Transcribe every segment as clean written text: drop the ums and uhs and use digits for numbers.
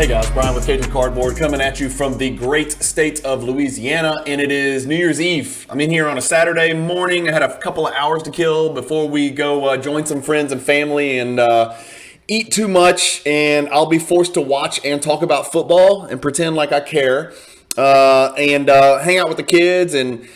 Hey guys, Bryant with Cajun Cardboard coming at you from the great state of Louisiana, and it is New Year's Eve. I'm in here on a Saturday morning. I had a couple of hours to kill before we go join some friends and family and eat too much, and I'll be forced to watch and talk about football and pretend like I care, and hang out with the kids and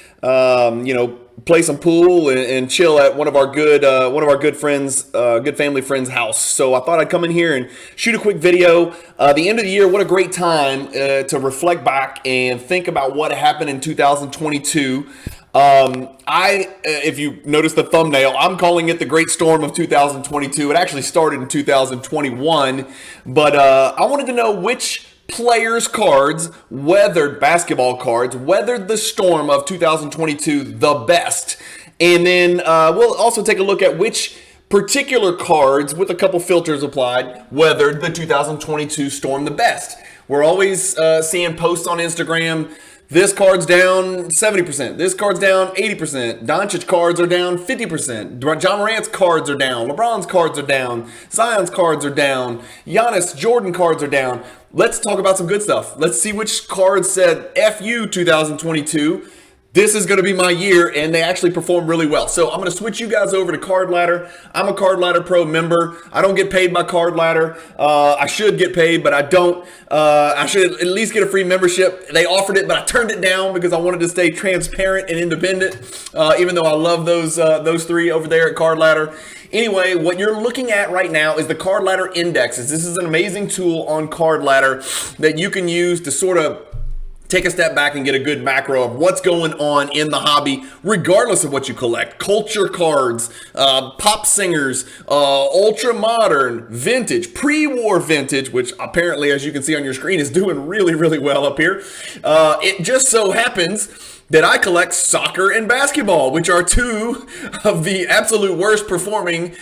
play some pool and chill at one of our good friends, good family friends' house. So I thought I'd come in here and shoot a quick video. The end of the year, what a great time to reflect back and think about what happened in 2022. If you notice the thumbnail, I'm calling it the Great Storm of 2022. It actually started in 2021, but I wanted to know which players' cards basketball cards weathered the storm of 2022 the best. And then we'll also take a look at which particular cards, with a couple filters applied, weathered the 2022 storm the best. We're always seeing posts on Instagram. This card's down 70%. This card's down 80%. Doncic cards are down 50%. John Morant's cards are down. LeBron's cards are down. Zion's cards are down. Giannis, Jordan cards are down. Let's talk about some good stuff. Let's see which cards said F you 2022. This is going to be my year, and they actually performed really well. So I'm going to switch you guys over to Cardladder. I'm a Cardladder Pro member. I don't get paid by Cardladder. I should get paid, but I don't. I should at least get a free membership. They offered it, but I turned it down because I wanted to stay transparent and independent, even though I love those three over there at Cardladder. Anyway, what you're looking at right now is the Cardladder indexes. This is an amazing tool on Cardladder that you can use to sort of take a step back and get a good macro of what's going on in the hobby, regardless of what you collect. Culture cards, pop singers, ultra modern, vintage, pre-war vintage, which apparently, as you can see on your screen, is doing really, really well up here. It just so happens that I collect soccer and basketball, which are two of the absolute worst performing,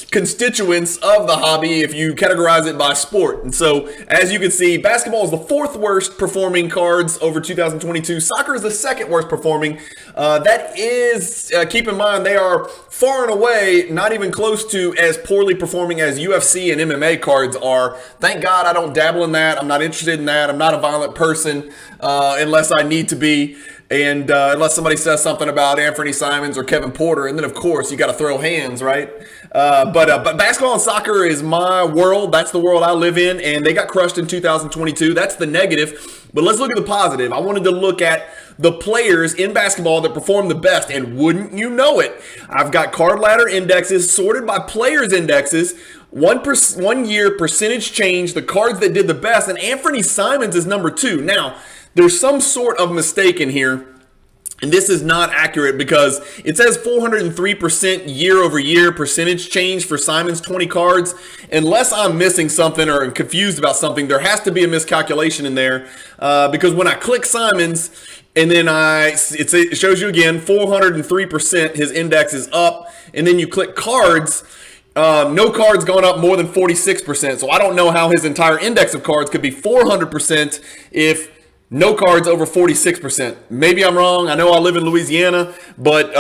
constituents of the hobby if you categorize it by sport. And so, as you can see, basketball is the fourth worst performing cards over 2022. Soccer is the second worst performing. That is, keep in mind, they are far and away not even close to as poorly performing as UFC and MMA cards are. Thank God I don't dabble in that. I'm not interested in that. I'm not a violent person unless I need to be, and unless somebody says something about Anthony Simons or Kevin Porter, and then of course you got to throw hands, right? But basketball and soccer is my world. That's the world I live in, and they got crushed in 2022. That's the negative. But let's look at the positive. I wanted to look at the players in basketball that perform the best, and wouldn't you know it, I've got Cardladder indexes sorted by players indexes. 1 year percentage change, the cards that did the best, and Anthony Simons is number 2. Now, there's some sort of mistake in here, and this is not accurate because it says 403% year-over-year percentage change for Simons 20 cards. Unless I'm missing something or I'm confused about something, there has to be a miscalculation in there because when I click Simons and then it shows you again 403%, his index is up, and then you click cards. No cards going up more than 46%. So I don't know how his entire index of cards could be 400% if no cards over 46%. Maybe I'm wrong. I know I live in Louisiana, but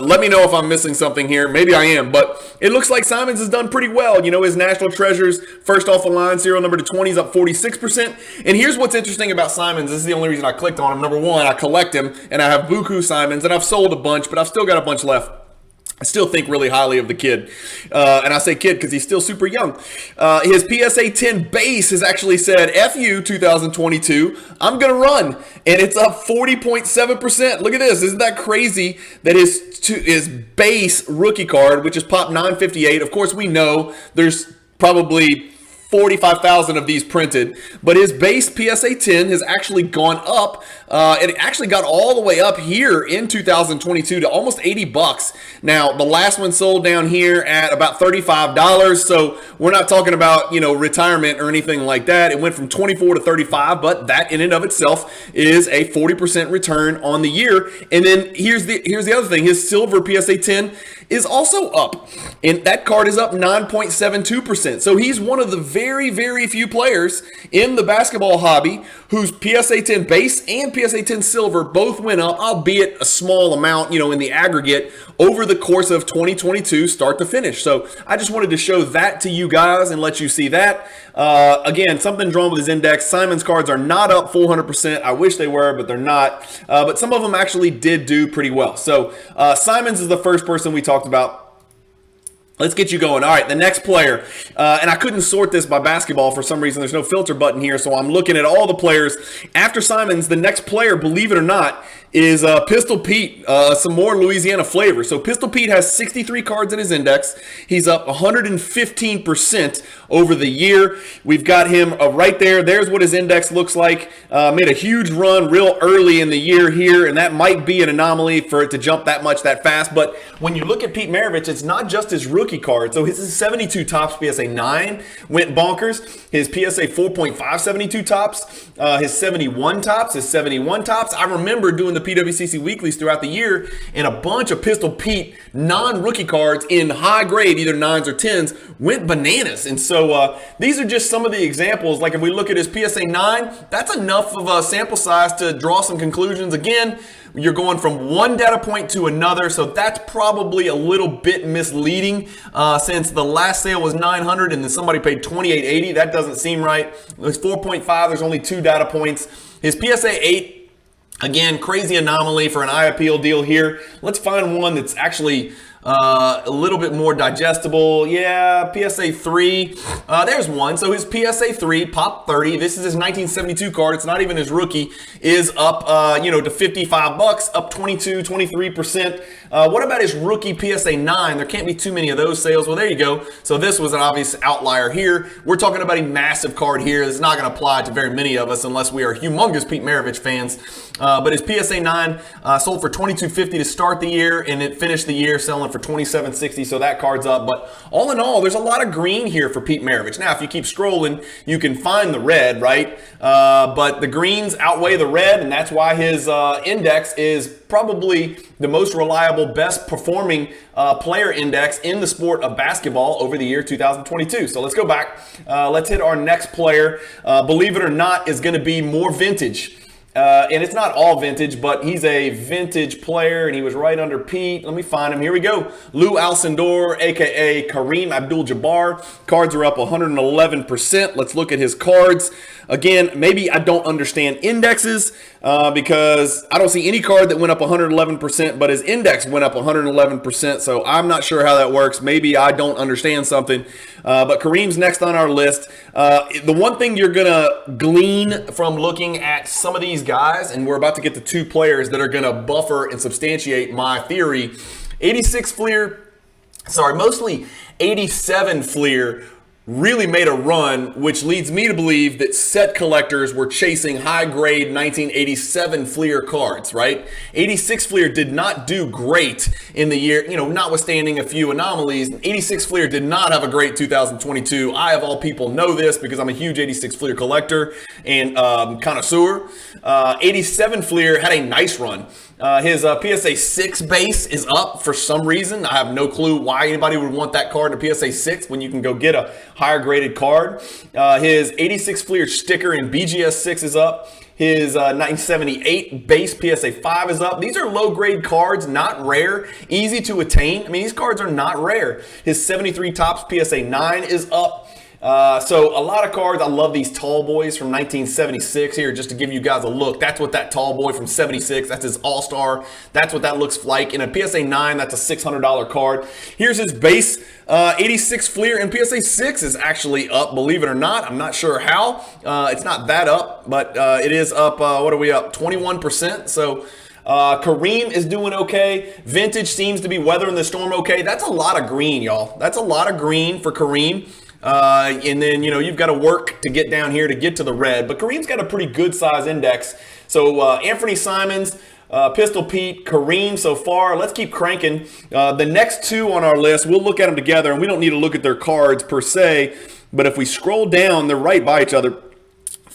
let me know if I'm missing something here. Maybe I am, but it looks like Simons has done pretty well. You know, his National Treasures, first off the line, serial number to 20 is up 46%. And here's what's interesting about Simons. This is the only reason I clicked on him. Number one, I collect him, and I have buku Simons, and I've sold a bunch, but I've still got a bunch left. I still think really highly of the kid. And I say kid because he's still super young. His PSA 10 base has actually said, F you 2022, I'm going to run. And it's up 40.7%. Look at this. Isn't that crazy that his base rookie card, which is Pop 958, of course we know there's probably 45,000 of these printed, but his base PSA 10 has actually gone up. It actually got all the way up here in 2022 to almost $80. Now, the last one sold down here at about $35. So we're not talking about, retirement or anything like that. It went from 24 to 35, but that in and of itself is a 40% return on the year. And then here's the other thing. His silver PSA 10 is also up. And that card is up 9.72%. So he's one of the very, very few players in the basketball hobby whose PSA 10 base and PSA 10 silver both went up, albeit a small amount, in the aggregate over the course of 2022 start to finish. So I just wanted to show that to you guys and let you see that. Again, something's wrong with his index. Simon's cards are not up 400%. I wish they were, but they're not. But some of them actually did do pretty well. So Simon's is the first person we talked about. Let's get you going. All right, the next player. And I couldn't sort this by basketball for some reason. There's no filter button here, so I'm looking at all the players. After Simons, the next player, believe it or not, is Pistol Pete, some more Louisiana flavor. So Pistol Pete has 63 cards in his index. He's up 115% over the year. We've got him right there. There's what his index looks like. Made a huge run real early in the year here, and that might be an anomaly for it to jump that much that fast. But when you look at Pete Maravich, it's not just his rookie card. So his 72 tops PSA 9 went bonkers. His PSA 4.5 72 tops, his 71 tops, his 71 tops. I remember doing the PWCC Weeklies throughout the year, and a bunch of Pistol Pete non-rookie cards in high grade, either 9s or 10s, went bananas. And so these are just some of the examples. Like if we look at his PSA 9, that's enough of a sample size to draw some conclusions. Again, you're going from one data point to another, so that's probably a little bit misleading since the last sale was $900 and then somebody paid $28.80. That doesn't seem right. It's 4.5. There's only 2 data points. His PSA 8, again, crazy anomaly for an eye appeal deal here. Let's find one that's actually a little bit more digestible. Yeah, PSA 3. There's one. So his PSA 3, Pop 30. This is his 1972 card. It's not even his rookie. Is up, to $55, up 23%. What about his rookie PSA 9? There can't be too many of those sales. Well, there you go. So this was an obvious outlier here. We're talking about a massive card here. It's not going to apply to very many of us unless we are humongous Pete Maravich fans. But his PSA 9 sold for $22.50 to start the year, and it finished the year selling for $27.60. So that card's up. But all in all, there's a lot of green here for Pete Maravich. Now, if you keep scrolling, you can find the red, right? But the greens outweigh the red, and that's why his index is probably the most reliable, best performing player index in the sport of basketball over the year 2022. So let's go back. Let's hit our next player. Believe it or not, is going to be more vintage. And it's not all vintage, but he's a vintage player, and he was right under Pete. Let me find him. Here we go. Lou Alcindor, a.k.a. Kareem AbdulJabbar. Cards are up 111%. Let's look at his cards. Again, maybe I don't understand indexes because I don't see any card that went up 111%, but his index went up 111%. So I'm not sure how that works. Maybe I don't understand something. But Kareem's next on our list. The one thing you're going to glean from looking at some of these guys, and we're about to get to 2 players that are going to buffer and substantiate my theory. Mostly 87 Fleer really made a run, which leads me to believe that set collectors were chasing high-grade 1987 Fleer cards, right? 86 Fleer did not do great in the year, notwithstanding a few anomalies. 86 Fleer did not have a great 2022. I, of all people, know this because I'm a huge 86 Fleer collector and connoisseur. 87 Fleer had a nice run. His PSA 6 base is up for some reason. I have no clue why anybody would want that card in a PSA 6 when you can go get a higher graded card. His 86 Fleer sticker in BGS 6 is up. His 1978 base PSA 5 is up. These are low grade cards, not rare, easy to attain. I mean, these cards are not rare. His 73 tops PSA 9 is up. So a lot of cards. I love these tall boys from 1976 here, just to give you guys a look. That's what that tall boy from 76, that's his all-star. That's what that looks like. In a PSA 9, that's a $600 card. Here's his base 86 Fleer, and PSA 6 is actually up, believe it or not. I'm not sure how. It's not that up, but it is up, what are we up, 21%. So Kareem is doing okay. Vintage seems to be weathering the storm okay. That's a lot of green, y'all. That's a lot of green for Kareem. And then, you've got to work to get down here to get to the red. But Kareem's got a pretty good size index. So Anthony Simons, Pistol Pete, Kareem so far. Let's keep cranking. The next 2 on our list, we'll look at them together, and we don't need to look at their cards per se. But if we scroll down, they're right by each other.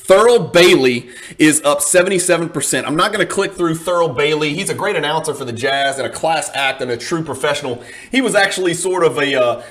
Thurl Bailey is up 77%. I'm not going to click through Thurl Bailey. He's a great announcer for the Jazz and a class act and a true professional. He was actually sort of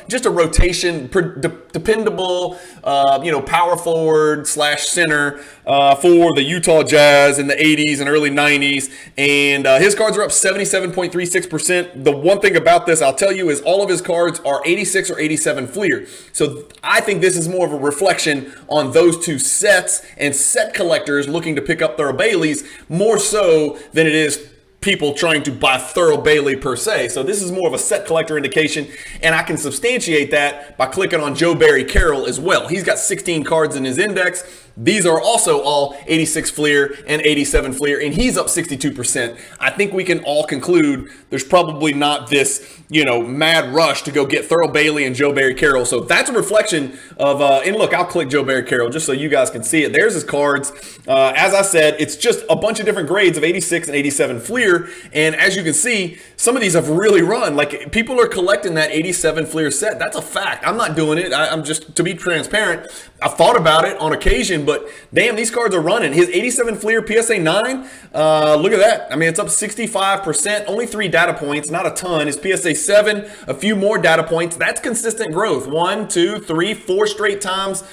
just a rotation, dependable, power forward / center for the Utah Jazz in the 80s and early 90s. And his cards are up 77.36%. The one thing about this, I'll tell you, is all of his cards are 86 or 87 Fleer. So I think this is more of a reflection on those two sets and set collectors looking to pick up Thurl Bailey's more so than it is people trying to buy Thurl Bailey per se. So this is more of a set collector indication, and I can substantiate that by clicking on Joe Barry Carroll as well. He's got 16 cards in his index. These are also all 86 Fleer and 87 Fleer, and he's up 62%. I think we can all conclude there's probably not this, mad rush to go get Thurl Bailey and Joe Barry Carroll. So that's a reflection of, and look, I'll click Joe Barry Carroll just so you guys can see it. There's his cards. As I said, it's just a bunch of different grades of 86 and 87 Fleer. And as you can see, some of these have really run. Like, people are collecting that 87 Fleer set. That's a fact. I'm not doing it. I'm just, to be transparent, I've thought about it on occasion, but damn, these cards are running. His 87 Fleer PSA 9, look at that. I mean, it's up 65%, only 3 data points, not a ton. His PSA 7, a few more data points. That's consistent growth. 1, 2, 3, 4 straight times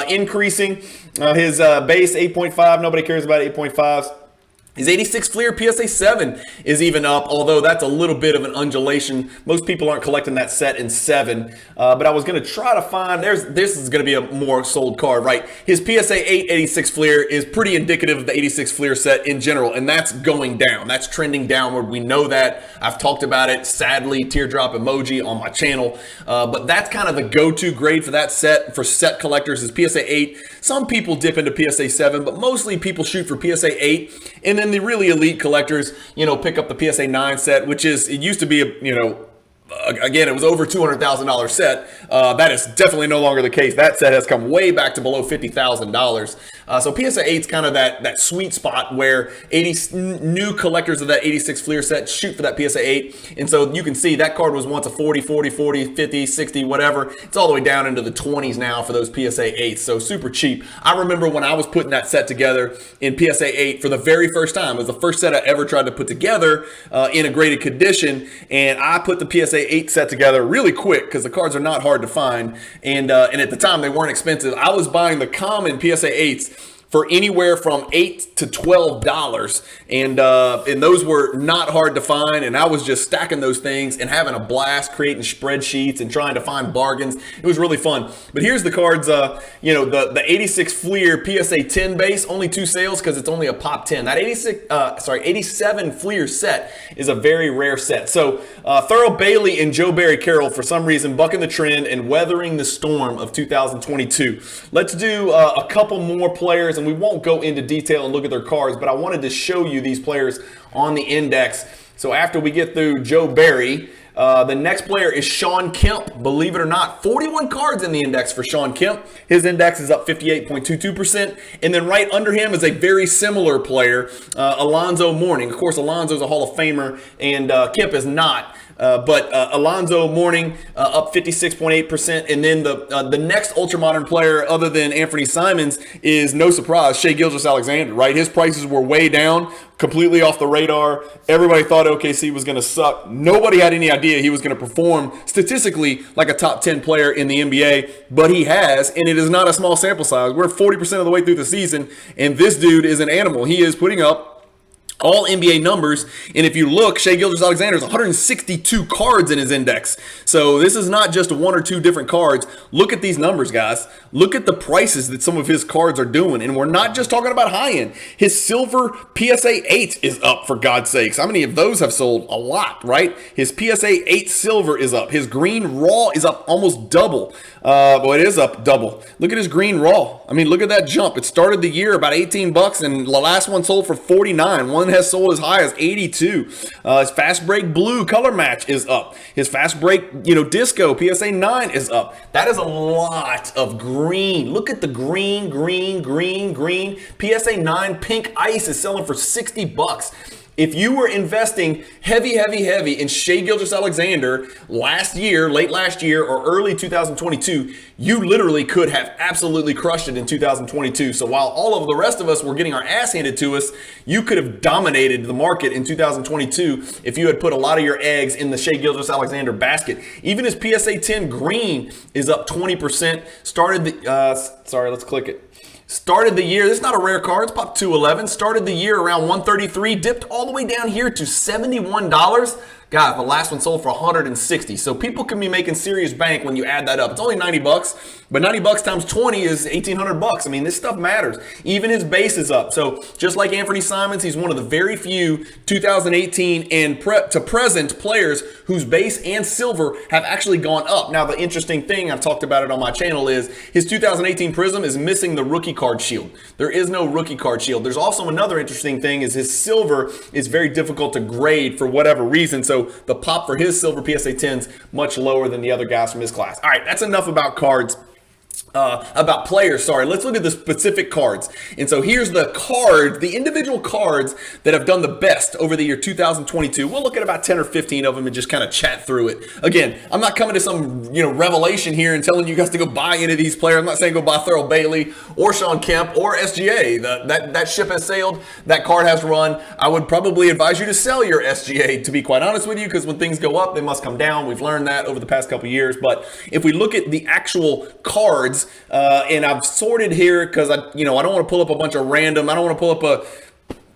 increasing. His base 8.5, nobody cares about 8.5s. His 86 Fleer PSA 7 is even up, although that's a little bit of an undulation. Most people aren't collecting that set in 7. But I was going to try to find, this is going to be a more sold card, right? His PSA 8 86 Fleer is pretty indicative of the 86 Fleer set in general, and that's going down. That's trending downward. We know that. I've talked about it, sadly, teardrop emoji on my channel. But that's kind of the go-to grade for that set, for set collectors, is PSA 8. Some people dip into PSA 7, but mostly people shoot for PSA 8. And then the really elite collectors, pick up the PSA 9 set, which is, it used to be again, it was over $200,000 set. That is definitely no longer the case. That set has come way back to below $50,000. So PSA 8 is kind of that sweet spot where new collectors of that 86 Fleer set shoot for that PSA 8. And so you can see that card was once a 40, 40, 40, 50, 60, whatever. It's all the way down into the 20s now for those PSA 8s. So super cheap. I remember when I was putting that set together in PSA 8 for the very first time. It was the first set I ever tried to put together in a graded condition. And I put the PSA 8 set together really quick because the cards are not hard to find, and at the time they weren't expensive. I was buying the common PSA 8s for anywhere from $8 to $12, and those were not hard to find, and I was just stacking those things and having a blast creating spreadsheets and trying to find bargains. It was really fun. But here's the cards, the 86 Fleer PSA 10 base, only 2 sales because it's only a pop 10. That 87 Fleer set is a very rare set. So Thurl Bailey and Joe Barry Carroll, for some reason, bucking the trend and weathering the storm of 2022. Let's do a couple more players, and we won't go into detail and look at their cards, but I wanted to show you these players on the index. So after we get through Joe Barry, the next player is Shawn Kemp. Believe it or not, 41 cards in the index for Shawn Kemp. His index is up 58.22%. And then right under him is a very similar player, Alonzo Mourning. Of course, Alonzo's a Hall of Famer, and Kemp is not. But Alonzo Mourning up 56.8%. And then the next ultramodern player other than Anthony Simons is, no surprise, Shai Gilgeous-Alexander, right? His prices were way down, completely off the radar. Everybody thought OKC was going to suck. Nobody had any idea he was going to perform statistically like a top 10 player in the NBA, but he has, and it is not a small sample size. We're 40% of the way through the season, and this dude is an animal. He is putting up all NBA numbers, and if you look, Shai Gilgeous-Alexander has 162 cards in his index. So this is not just 1 or 2 different cards. Look at these numbers, guys. Look at the prices that some of his cards are doing, and we're not just talking about high-end. His silver PSA 8 is up, for God's sakes. How many of those have sold? A lot, right? His PSA 8 silver is up. His green raw is up almost double. Well, it is up double. Look at his green raw. I mean, look at that jump. It started the year about $18, and the last one sold for $49. One has sold as high as $82. His fast break blue color match is up. His fast break, disco PSA 9 is up. That is a lot of green. Look at the green. PSA 9 pink ice is selling for $60. If you were investing heavy in Shai Gilgeous-Alexander late last year or early 2022, you literally could have absolutely crushed it in 2022. So while all of the rest of us were getting our ass handed to us, you could have dominated the market in 2022 if you had put a lot of your eggs in the Shai Gilgeous-Alexander basket. Even his PSA 10 green is up 20%. Let's click it. Started the year, this is not a rare card, it's popped 211. Started the year around 133, dipped all the way down here to $71. God, the last one sold for 160. So people can be making serious bank when you add that up. It's only 90 bucks, but 90 bucks times 20 is 1,800 bucks. I mean, this stuff matters. Even his base is up. So just like Anthony Simons, he's one of the very few 2018 and to present players whose base and silver have actually gone up. Now, the interesting thing, I've talked about it on my channel, is his 2018 Prism is missing the rookie card shield. There is no rookie card shield. There's also another interesting thing is his silver is very difficult to grade for whatever reason. So the pop for his silver PSA 10s much lower than the other guys from his class. All right, that's enough about cards. About players, sorry. Let's look at the specific cards. And so here's the individual cards that have done the best over the year 2022. We'll look at about 10 or 15 of them and just kind of chat through it. Again, I'm not coming to some, revelation here and telling you guys to go buy any of these players. I'm not saying go buy Thurl Bailey or Sean Kemp or SGA. That ship has sailed. That card has run. I would probably advise you to sell your SGA, to be quite honest with you, because when things go up, they must come down. We've learned that over the past couple years. But if we look at the actual cards, and I've sorted here because I don't want to pull up a bunch of random. I don't want to pull up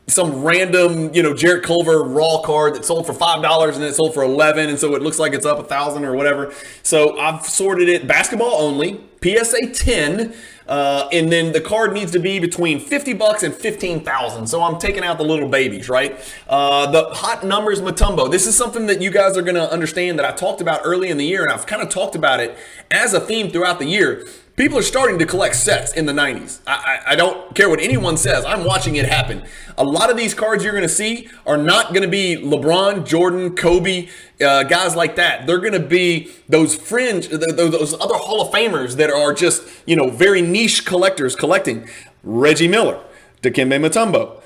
some random, Jarrett Culver raw card that sold for $5 and it sold for $11, and so it looks like it's up $1,000 or whatever. So I've sorted it basketball only, PSA 10, and then the card needs to be between $50 and $15,000. So I'm taking out the little babies, right? The hot numbers Mutombo. This is something that you guys are going to understand that I talked about early in the year, and I've kind of talked about it as a theme throughout the year. People are starting to collect sets in the 90s. I don't care what anyone says. I'm watching it happen. A lot of these cards you're going to see are not going to be LeBron, Jordan, Kobe, guys like that. They're going to be those fringe, those other Hall of Famers that are just, very niche collectors collecting. Reggie Miller, Dikembe Mutombo,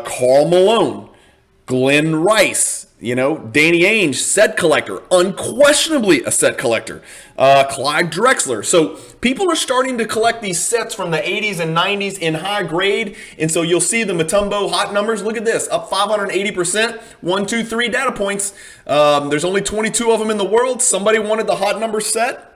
Karl Malone, Glenn Rice, Danny Ainge, set collector, unquestionably a set collector. Clyde Drexler. So people are starting to collect these sets from the 80s and 90s in high grade. And so you'll see the Mutombo hot numbers. Look at this, up 580%, 1, 2, 3 data points. There's only 22 of them in the world. Somebody wanted the hot number set.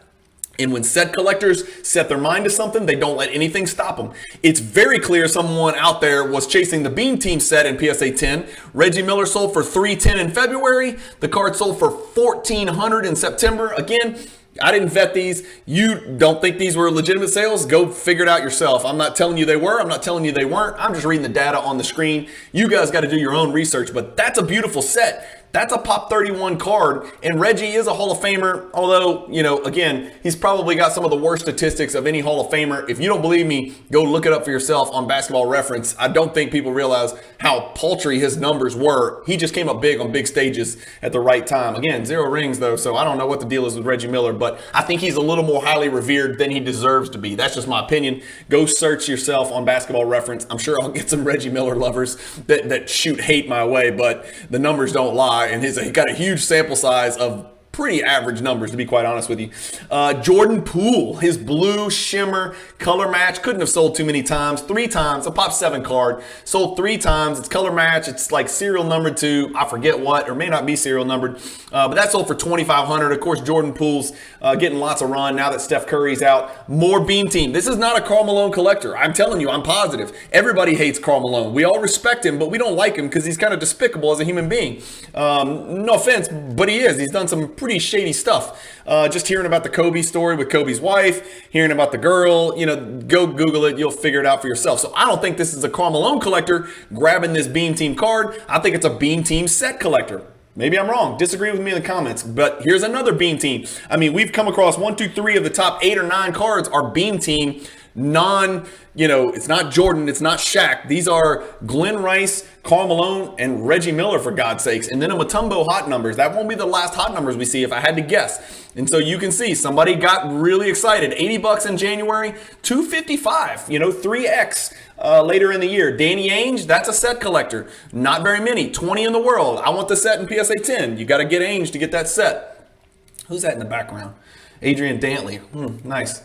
And when set collectors set their mind to something, they don't let anything stop them. It's very clear someone out there was chasing the Beam Team set in PSA 10. Reggie Miller sold for $310 in February. The card sold for $1,400 in September. Again, I didn't vet these. You don't think these were legitimate sales? Go figure it out yourself. I'm not telling you they were. I'm not telling you they weren't. I'm just reading the data on the screen. You guys got to do your own research, but that's a beautiful set. That's a Pop 31 card, and Reggie is a Hall of Famer, although, again, he's probably got some of the worst statistics of any Hall of Famer. If you don't believe me, go look it up for yourself on Basketball Reference. I don't think people realize how paltry his numbers were. He just came up big on big stages at the right time. Again, 0 rings, though, so I don't know what the deal is with Reggie Miller, but I think he's a little more highly revered than he deserves to be. That's just my opinion. Go search yourself on Basketball Reference. I'm sure I'll get some Reggie Miller lovers that shoot hate my way, but the numbers don't lie. And he got a huge sample size of pretty average numbers, to be quite honest with you. Jordan Poole, his blue shimmer color match, couldn't have sold too many times. 3 times, a Pop 7 card, sold 3 times. It's color match. It's like serial numbered to, I forget what, or may not be serial numbered. But that sold for $2,500. Of course, Jordan Poole's getting lots of run now that Steph Curry's out. More Beam Team. This is not a Karl Malone collector. I'm telling you, I'm positive. Everybody hates Karl Malone. We all respect him, but we don't like him because he's kind of despicable as a human being. No offense, but he is. He's done some pretty shady stuff. Just hearing about the Kobe story with Kobe's wife, hearing about the girl, go Google it. You'll figure it out for yourself. So I don't think this is a Karl Malone collector grabbing this Beam Team card. I think it's a Beam Team set collector. Maybe I'm wrong. Disagree with me in the comments. But here's another Beam Team. I mean, we've come across 1, 2, 3 of the top 8 or 9 cards are Beam Team. it's not Jordan, it's not Shaq. These are Glenn Rice, Karl Malone, and Reggie Miller, for God's sakes. And then a Mutombo hot numbers. That won't be the last hot numbers we see if I had to guess. And so you can see somebody got really excited. $80 in January, $255, 3X later in the year. Danny Ainge, that's a set collector. Not very many, 20 in the world. I want the set in PSA 10. You got to get Ainge to get that set. Who's that in the background? Adrian Dantley. Nice.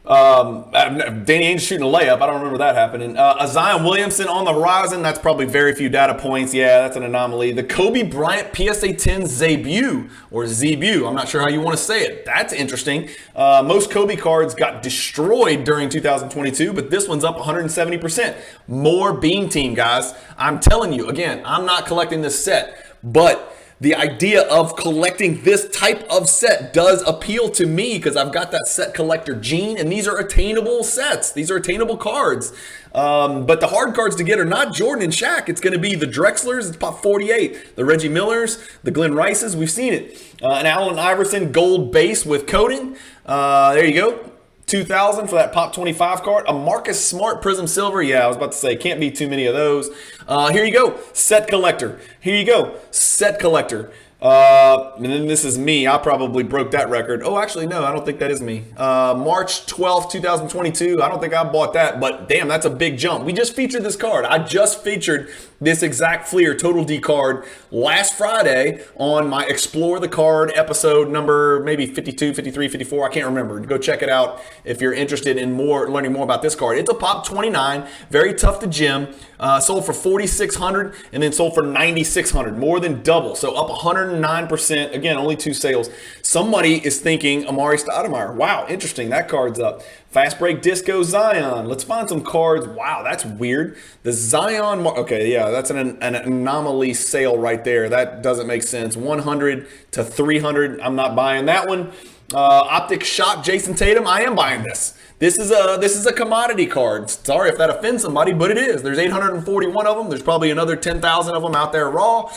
Danny Ainge shooting a layup. I don't remember that happening. Zion Williamson on the horizon. That's probably very few data points. Yeah, that's an anomaly. The Kobe Bryant PSA 10 Zebu, or Zebu. I'm not sure how you want to say it. That's interesting. Most Kobe cards got destroyed during 2022, but this one's up 170%. More Beam Team, guys. I'm telling you, again, I'm not collecting this set, but the idea of collecting this type of set does appeal to me because I've got that set collector gene, and these are attainable sets. These are attainable cards. But the hard cards to get are not Jordan and Shaq. It's going to be the Drexlers. It's pop 48. The Reggie Millers, the Glenn Rices. We've seen it. An Allen Iverson gold base with coating. There you go. 2,000 for that pop 25 card. A Marcus Smart Prism Silver. Yeah, I was about to say, can't be too many of those. Here you go. Set collector. Here you go. Set collector. And then this is me. I probably broke that record. Oh, actually, no, I don't think that is me. March 12th, 2022. I don't think I bought that, but damn, that's a big jump. We just featured this card. I just featured this exact Fleer Total D card last Friday on my Explore the Card episode number maybe 52, 53, 54. I can't remember. Go check it out if you're interested in learning more about this card. It's a pop 29, very tough to gem. Sold for $4,600 and then sold for $9,600, more than double. So up 109%. Again, only 2 sales. Somebody is thinking Amari Stoudemire. Wow, interesting. That card's up. Fast Break Disco Zion. Let's find some cards. Wow, that's weird. The Zion. Okay, yeah, that's an anomaly sale right there. That doesn't make sense. 100 to 300. I'm not buying that one. Optic Shop Jason Tatum. I am buying this. This is a commodity card. Sorry if that offends somebody, but it is. There's 841 of them. There's probably another 10,000 of them out there raw.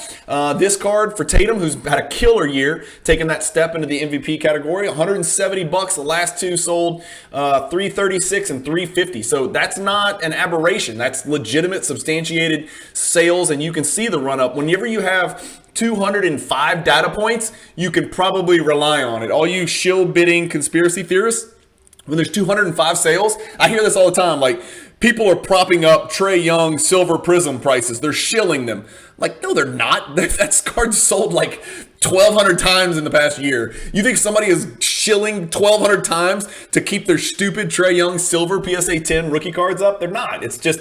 This card for Tatum, who's had a killer year, taking that step into the MVP category. $170. The last 2 sold $336 and $350. So that's not an aberration. That's legitimate, substantiated sales, and you can see the run up. Whenever you have 205 data points, you can probably rely on it. All you shill bidding conspiracy theorists, when there's 205 sales, I hear this all the time. Like, people are propping up Trae Young silver prism prices. They're shilling them. Like, no, they're not. That card sold like 1,200 times in the past year. You think somebody is shilling 1,200 times to keep their stupid Trae Young silver PSA 10 rookie cards up? They're not. It's just,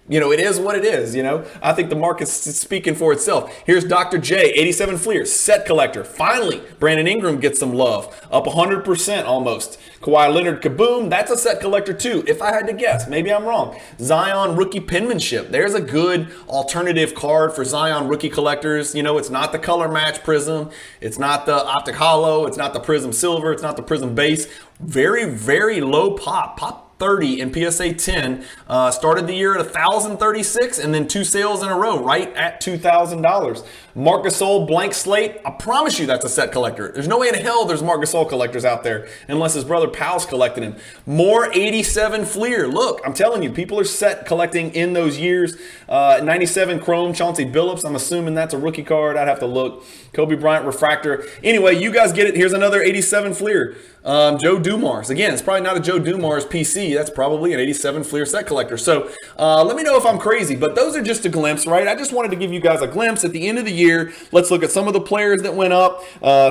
it is what it is, I think the market's speaking for itself. Here's Dr. J, 87 Fleer, set collector. Finally, Brandon Ingram gets some love. Up 100% almost. Kawhi Leonard Kaboom, that's a set collector too, if I had to guess. Maybe I'm wrong. Zion rookie penmanship. There's a good alternative card for Zion rookie collectors. It's not the color match prism. It's not the optic hollow. It's not the prism silver. It's not the prism base. Very, very low pop. Pop 30 in PSA 10. Started the year at 1,036 and then 2 sales in a row, right at $2,000. Marc Gasol blank slate. I promise you that's a set collector. There's no way in hell there's Marc Gasol collectors out there unless his brother Powell's collecting him. More 87 Fleer. Look, I'm telling you, people are set collecting in those years. 97 Chrome Chauncey Billups. I'm assuming that's a rookie card. I'd have to look. Kobe Bryant refractor. Anyway, you guys get it. Here's another 87 Fleer. Joe Dumars. Again, it's probably not a Joe Dumars PC. That's probably an 87 Fleer set collector. So let me know if I'm crazy, but those are just a glimpse, right? I just wanted to give you guys a glimpse. At the end of the year, let's look at some of the players that went up.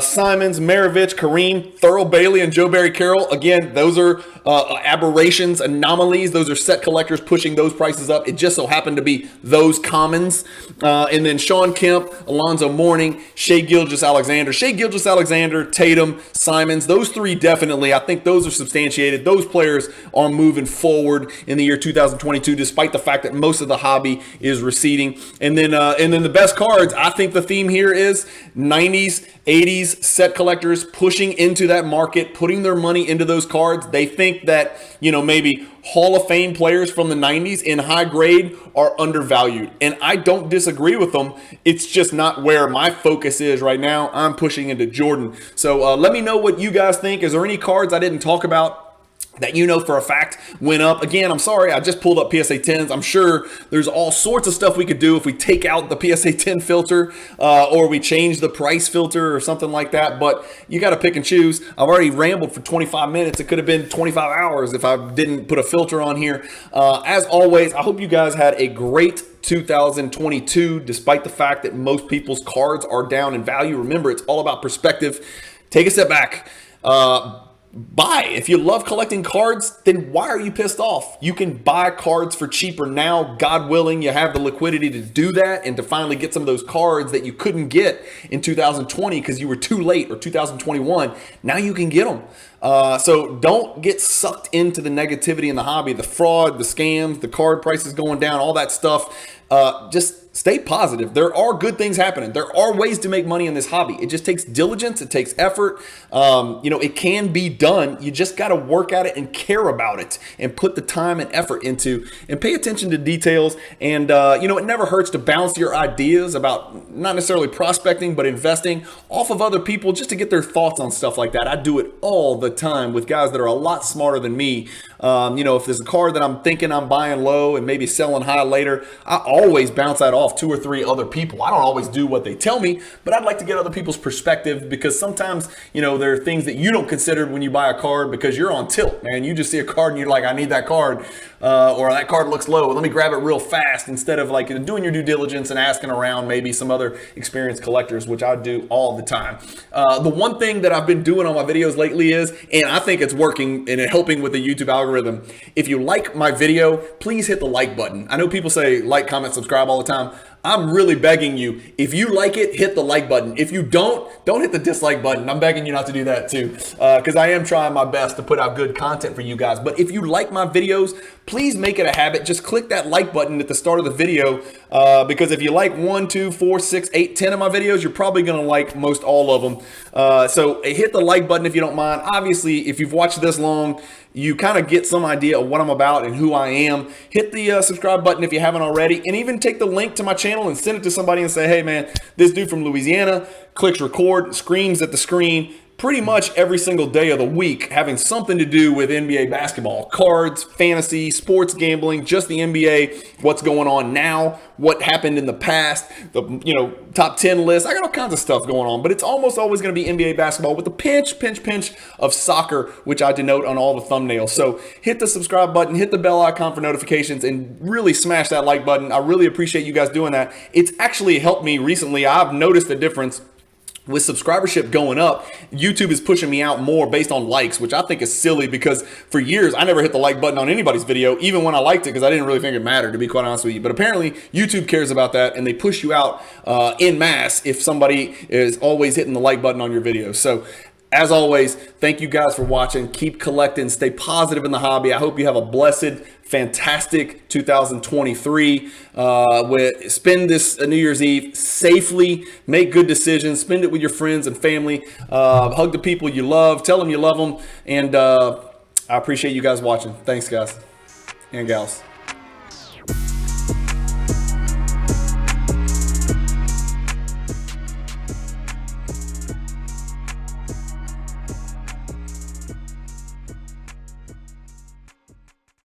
Simons, Maravich, Kareem, Thurl Bailey, and Joe Barry Carroll. Again, those are aberrations, anomalies. Those are set collectors pushing those prices up. It just so happened to be those commons. And then Sean Kemp, Alonzo Mourning, Shai Gilgeous-Alexander, Tatum, Simons. Those 3 definitely, I think those are substantiated. Those players are moving forward in the year 2022, despite the fact that most of the hobby is receding. And then the best cards, I think the theme here is 90s, 80s set collectors pushing into that market, putting their money into those cards. They think that, maybe Hall of Fame players from the 90s in high grade are undervalued. And I don't disagree with them. It's just not where my focus is right now. I'm pushing into Jordan. So let me know what you guys think. Is there any cards I didn't talk about that you know for a fact went up. Again, I'm sorry, I just pulled up PSA 10s. I'm sure there's all sorts of stuff we could do if we take out the PSA 10 filter or we change the price filter or something like that, but you got to pick and choose. I've already rambled for 25 minutes. It could have been 25 hours if I didn't put a filter on here. As always, I hope you guys had a great 2022, despite the fact that most people's cards are down in value. Remember, it's all about perspective. Take a step back. Buy. If you love collecting cards, then why are you pissed off? You can buy cards for cheaper now. God willing, you have the liquidity to do that and to finally get some of those cards that you couldn't get in 2020 because you were too late, or 2021. Now you can get them. So don't get sucked into the negativity in the hobby, the fraud, the scams, the card prices going down, all that stuff. Just stay positive. There are good things happening. There are ways to make money in this hobby. It just takes diligence. It takes effort. It can be done. You just got to work at it and care about it and put the time and effort into and pay attention to details. And, it never hurts to bounce your ideas about not necessarily prospecting, but investing off of other people just to get their thoughts on stuff like that. I do it all the time with guys that are a lot smarter than me. If there's a card that I'm thinking I'm buying low and maybe selling high later, I always bounce that off 2 or 3 other people. I don't always do what they tell me, but I'd like to get other people's perspective because sometimes, there are things that you don't consider when you buy a card because you're on tilt, man. You just see a card and you're like, I need that card, or that card looks low. Let me grab it real fast instead of like doing your due diligence and asking around maybe some other experienced collectors, which I do all the time. The one thing that I've been doing on my videos lately is, and I think it's working and helping with the YouTube algorithm, if you like my video, please hit the like button. I know people say like, comment, subscribe all the time. I'm really begging you, if you like it, hit the like button. If you don't hit the dislike button. I'm begging you not to do that too, because I am trying my best to put out good content for you guys. But if you like my videos, please make it a habit. Just click that like button at the start of the video, because if you like 1, 2, 4, 6, 8, 10 of my videos, you're probably going to like most all of them. So hit the like button if you don't mind. Obviously, if you've watched this long, you kind of get some idea of what I'm about and who I am. Hit the subscribe button if you haven't already, and even take the link to my channel and send it to somebody and say, hey man, this dude from Louisiana clicks record, screams at the screen pretty much every single day of the week, having something to do with NBA basketball, cards, fantasy, sports gambling, just the NBA, what's going on now, what happened in the past, the top 10 list. I got all kinds of stuff going on, but it's almost always going to be NBA basketball with a pinch of soccer, which I denote on all the thumbnails. So hit the subscribe button, hit the bell icon for notifications, and really smash that like button. I really appreciate you guys doing that. It's actually helped me recently. I've noticed a difference. With subscribership going up, YouTube is pushing me out more based on likes, which I think is silly because for years I never hit the like button on anybody's video, even when I liked it, because I didn't really think it mattered, to be quite honest with you. But apparently YouTube cares about that, and they push you out en masse if somebody is always hitting the like button on your videos. So as always, thank you guys for watching. Keep collecting, stay positive in the hobby. I hope you have a blessed, fantastic 2023. Spend this New Year's Eve safely, make good decisions, spend it with your friends and family, hug the people you love, tell them you love them, and I appreciate you guys watching. Thanks, guys and gals.